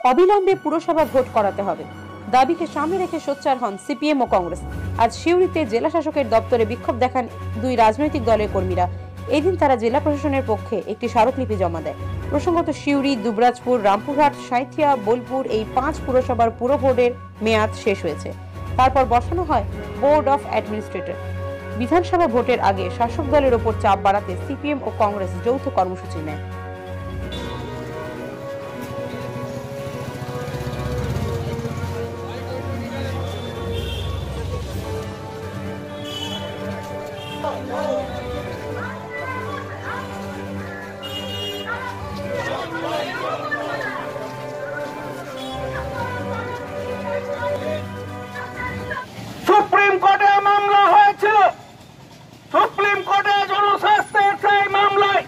অবিলম্বে পুরসভা ভোট করাতে হবে দাবিকে সামনে রেখে সোচ্চার হন সিপিএম ও কংগ্রেস। আজ সিউড়িতে জেলা শাসকের দপ্তরে বিক্ষোভ দেখান দুই রাজনৈতিক দলের কর্মীরা। এদিন তারা জেলা প্রশাসনের পক্ষে একটি স্মারকলিপি জমা দেয়। প্রসঙ্গত, সিউড়ি, দুবরাজপুর, রামপুরহাট, সাঁইথিয়া, বোলপুর এই 5 পুরসভার পুরো ভোটের মেয়াদ শেষ হয়েছে। তারপর বসানো হয় বোর্ড অফ অ্যাডমিনিস্ট্রেটর। বিধানসভা ভোটের আগে শাসক দলের ওপর চাপ বাড়াতে সিপিএম ও কংগ্রেস যৌথ কর্মসূচি নেয়। সুপ্রিম কোর্টে মামলা হয়েছিল। সুপ্রিম কোর্টে জনস্বাস্থ্যের সেই মামলায়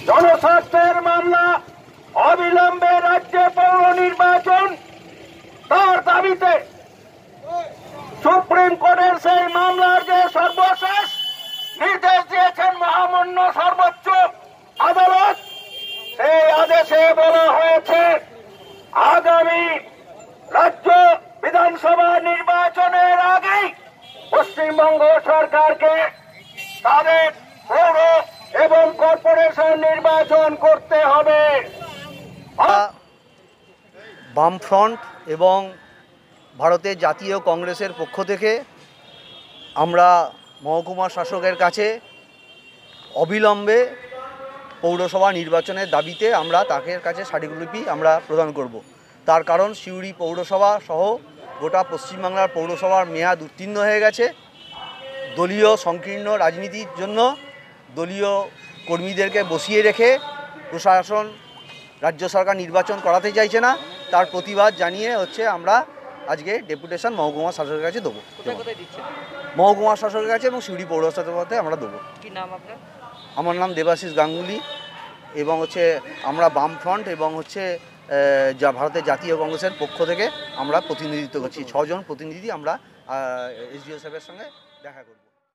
জনস্বাস্থ্যের মামলা অবিলম্বে রাজ্যে পৌর নির্বাচন তার দাবিতে সুপ্রিম কোর্টের সেই মামলার যে সর্বশেষ নির্দেশ দিয়েছেন মহামান্য সর্বোচ্চ আদালত, সেই আদেশে বলা হয়েছে আগামী রাজ্য বিধানসভা নির্বাচনের আগেই পশ্চিমবঙ্গ সরকারকে তাদের পৌর এবং কর্পোরেশন নির্বাচন করতে হবে। বামফ্রন্ট এবং ভারতের জাতীয় কংগ্রেসের পক্ষ থেকে আমরা মহকুমা শাসকের কাছে অবিলম্বে পৌরসভা নির্বাচনের দাবিতে আমরা তাকে কাছে স্মারকলিপি আমরা প্রদান করব। তার কারণ সিউড়ি পৌরসভা সহ গোটা পশ্চিমবাংলার পৌরসভার মেয়াদ উত্তীর্ণ হয়ে গেছে। দলীয় সংকীর্ণ রাজনীতির জন্য দলীয় কর্মীদেরকে বসিয়ে রেখে প্রশাসন রাজ্য সরকার নির্বাচন করাতে চাইছে না। তার প্রতিবাদ জানিয়ে আমরা আজকে ডেপুটেশন মহকুমা শাসকের কাছে দেবো। মহকুমা শাসকের কাছে এবং সিউড়ি পৌরসভাতে আমরা দেবো। কি নাম আপনার? আমার নাম দেবাশিস গাঙ্গুলি এবং আমরা বামফ্রন্ট এবং যা ভারতের জাতীয় কংগ্রেসের পক্ষ থেকে আমরা প্রতিনিধিত্ব করছি। 6 জন প্রতিনিধি আমরা এসডিও সাহেবের সঙ্গে দেখা করব।